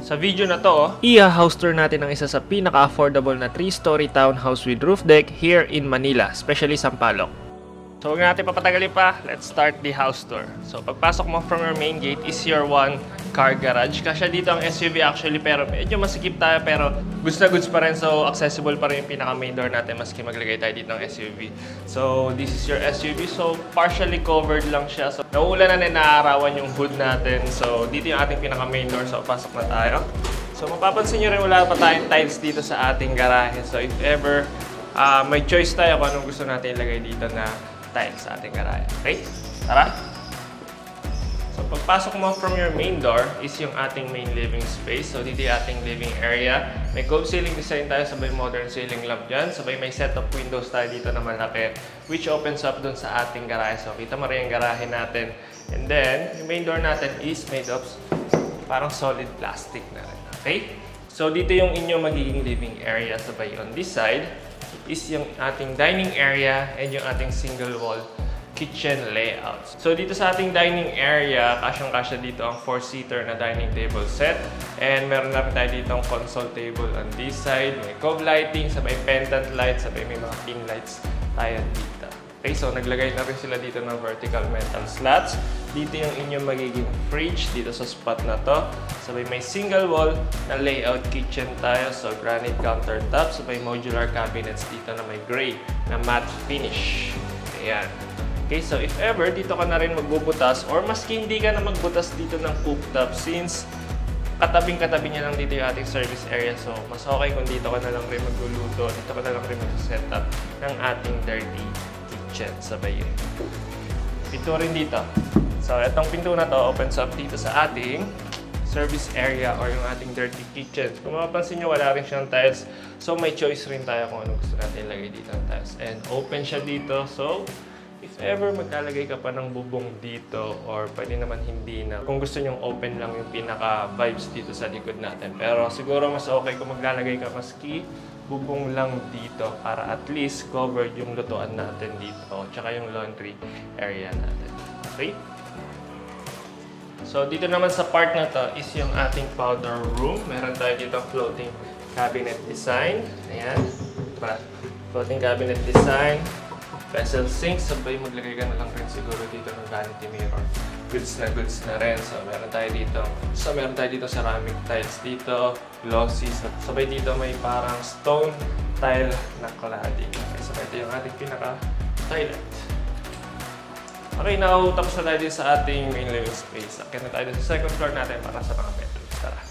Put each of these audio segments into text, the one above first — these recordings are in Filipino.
Sa video na to, i-house tour natin ang isa sa pinaka-affordable na 3-story townhouse with roof deck here in Manila, especially Sampaloc. So huwag natin papatagalin pa, let's start the house tour. So pagpasok mo from your main gate is your one-car garage. Kasya dito ang SUV actually, pero medyo masikip tayo, pero goods na goods pa rin. So accessible pa rin yung pinaka-main door natin maski maglagay tayo dito ng SUV. So this is your SUV, so partially covered lang siya. So nauulan na naaarawan yung hood natin. So dito yung ating pinaka-main door, so pasok na tayo. So mapapansin nyo rin wala pa tayong tiles dito sa ating garahe. So if ever may choice tayo kung anong gusto natin ilagay dito na tiles sa ating garahe. Okay? Tara! So, pagpasok mo from your main door is yung ating main living space. So, dito yung ating living area. May cove ceiling design tayo, sabay modern ceiling lamp dyan. Sabay may set of windows tayo dito na malaki, which opens up dun sa ating garahe. So, kita mo rin yung garahe natin. And then, yung main door natin is made of parang solid plastic na rin. Okay? So, dito yung inyong magiging living area. Sabay on this side is yung ating dining area and yung ating single wall kitchen layout. So dito sa ating dining area, kasyang-kasya dito ang 4-seater na dining table set. And meron na rin tayo dito ang console table on this side. May cove lighting, sabay pendant lights, sabay may mga pin lights tayo dito. Okay, so naglagay na rin sila dito ng vertical metal slats. Dito yung inyong magiging fridge dito sa spot na to. Sabay may single wall na layout kitchen tayo. So granite countertop. Sabay modular cabinets dito na may gray na matte finish. Ayan. Okay, so if ever dito ka na rin magbubutas or maski hindi ka na magbutas dito ng cooktop since katabing-katabi niya lang dito yung ating service area. So mas okay kung dito ka na lang rin magluluto. Dito ka na lang rin mag-setup ng ating dirty kitchen. Sabay yun. Pinto rin dito. So, itong pinto na to opens up dito sa ating service area or yung ating dirty kitchen. Kung mapapansin nyo, wala rin siyang tiles. So, may choice rin tayo kung ano gusto natin ilagay dito ng tiles. And open siya dito. So, if ever magkalagay ka pa ng bubong dito or pwede naman hindi na. Kung gusto nyong open lang yung pinaka-vibes dito sa likod natin. Pero siguro mas okay kung maglalagay ka maski bubong lang dito para at least covered yung lutuan natin dito. Tsaka yung laundry area natin. Okay? So, dito naman sa part na to is yung ating powder room. Meron tayo dito floating cabinet design. Ayan. Diba? Floating cabinet design. Vessel sink. Sabay maglagay ka na lang rin siguro dito ng vanity mirror. Goods na rin. So, meron tayo dito ceramic tiles dito. Glossy. Sabay dito may parang stone tile na cladding. Okay, so, ito yung ating pinaka-toilet. Okay, now tapos na tayo din sa ating main living space. Akit na tayo din sa second floor natin para sa mga bedrooms. Tara!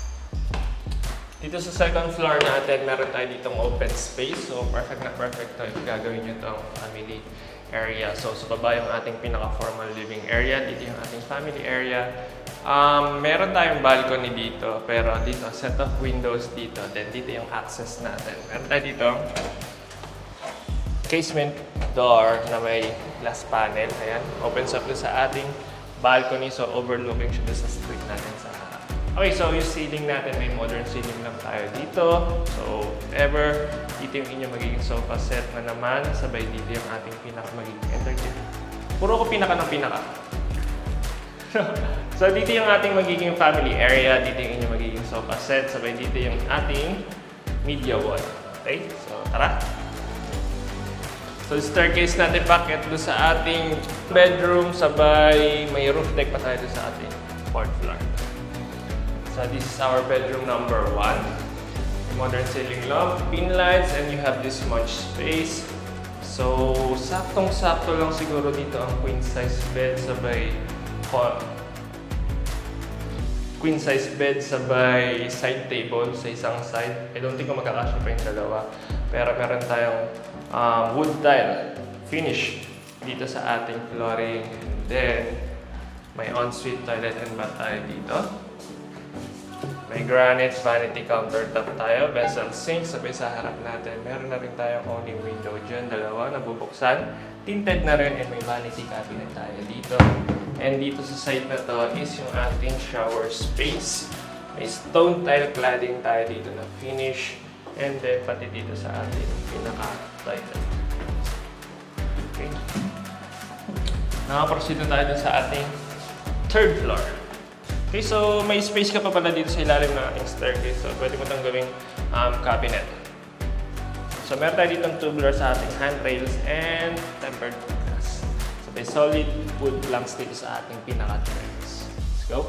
Dito sa second floor natin, meron tayo ditong open space. So, perfect na perfect to if gagawin nyo itong family area. So, sa baba yung ating pinaka-formal living area. Dito yung ating family area. Meron tayong balcony dito, pero dito, set of windows dito. Then, dito yung access natin. Meron tayo dito casement door na may glass panel. Ayan. Opens up sa ating balcony. So, overlooking siya sa street natin sa harap. Okay, so yung ceiling natin, may modern ceiling lang tayo dito. So, if ever, dito yung inyong magiging sofa set na naman. Sabay dito yung ating magiging entertainment. Puro ko pinaka ng pinaka. So, dito yung ating magiging family area. Dito yung inyong magiging sofa set. Sabay dito yung ating media wall. Okay? So, tara! So, staircase natin packet doon sa ating bedroom, sabay may roof deck pa tayo doon sa ating 4th floor. So, this is our bedroom number 1. Modern ceiling lamp, pin lights, and you have this much space. So, saktong-sakto lang siguro dito ang queen size bed sabay side table sa isang side. I don't think magkakasya pa yung dalawa. Pero meron tayong wood tile finish dito sa ating flooring. And then, may ensuite toilet and bath tayo dito. May granite vanity countertop tayo. Vessel sink sabay sa harap natin. Meron na rin tayong only window dyan. Dalawa na bubuksan. Tinted na rin and may vanity cabinet tayo dito. And dito sa side na to is yung ating shower space. May stone tile cladding tayo dito na finish. And then, pati dito sa ating pinaka-toilet. Okay. Nakaproceed na tayo dun sa ating 3rd floor. Okay, so may space ka pa pala dito sa ilalim ng ating staircase. So, pwede mo itong gawing cabinet. So, meron tayo dito tubular sa ating handrails and tempered glass. So, may solid wood planks dito sa ating pinaka-terrace. Let's go!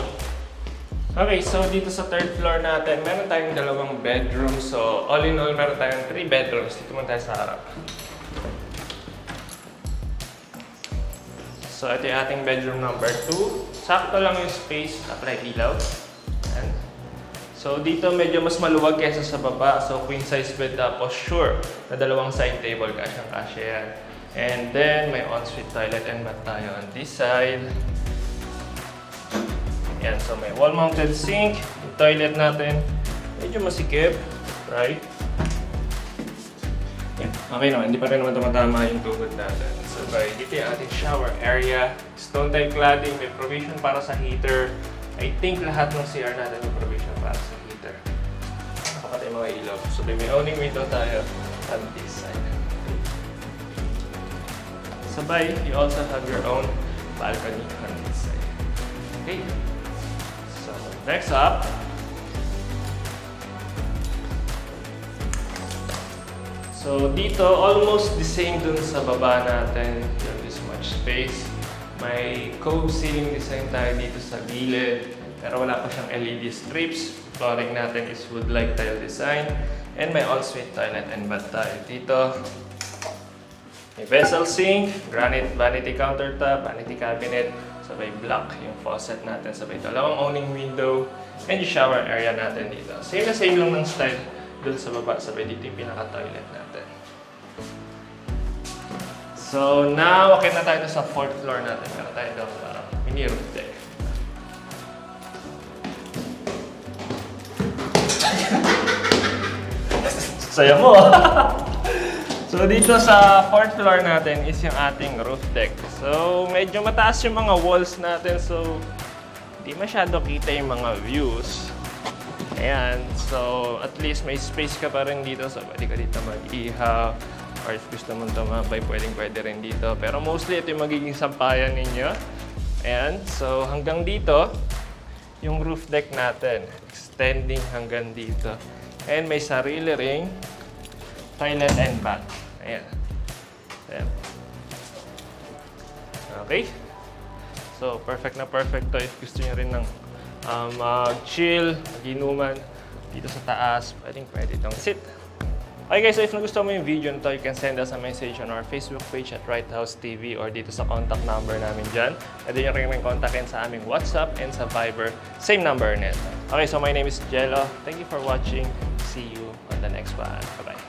Okay, so dito sa third floor natin, meron tayong dalawang bedrooms. So, all in all, meron tayong 3 bedrooms. Dito muna tayo sa harap. So, ito yung ating bedroom number 2. Sakto lang yung space, apply ilaw. Ayan. So, dito medyo mas maluwag kaysa sa baba. So, queen size bed tapos sure na dalawang side table, kasyang-kasya yan. And then, may ensuite toilet and bath tayo on this side. Ayan, so may wall-mounted sink. Yung toilet natin, medyo masikip, right? Yan. Okay naman, hindi pa rin naman tumatama yung tuhod natin. So, dito yung ating shower area. Stone type cladding, may provision para sa heater. I think lahat ng CR natin may provision para sa heater. Nakapatay mga ilaw. So, may owning window tayo on this side. Sabay, you also have your own balcony on this side. Okay. So, next up, so dito, almost the same dun sa baba natin. You have this much space. May cove ceiling design tayo dito sa gilid. Pero wala pa siyang LED strips. Flooring natin is wood-like tile design. And may ensuite toilet and bath tayo dito. May vessel sink, granite vanity countertop, vanity cabinet. Sabay black yung faucet natin. Sabay dalawang owning window. And yung shower area natin dito. Same na same lang ng style dun sa baba. Sabay dito yung pinaka-toilet natin. So now, okay na tayo sa 4th floor natin. Meron tayo doon parang mini roof deck. Saya mo! So dito sa 4th floor natin is yung ating roof deck. So medyo mataas yung mga walls natin. So hindi masyado kita yung mga views. Ayan. So at least may space ka pa rin dito. So pwede ka dito mag-ihaw. Or if gusto mong tumabay, pwede rin dito. Pero mostly ito yung magiging sampayan ninyo. Ayan. So hanggang dito, yung roof deck natin. Extending hanggang dito. And may sarili ring toilet and bath. Ayan. Ayan. Okay. So, perfect na perfect to if gusto nyo rin ng mag-chill, mag-inuman dito sa taas. Pwede itong sit. Okay guys, so if nagustuhan mo yung video nito, you can send us a message on our Facebook page at Right House TV or dito sa contact number namin dyan. Pwede nyo rin kontakin sa aming WhatsApp and sa Viber. Same number net. Okay, so my name is Jello. Thank you for watching. See you on the next one. Bye-bye.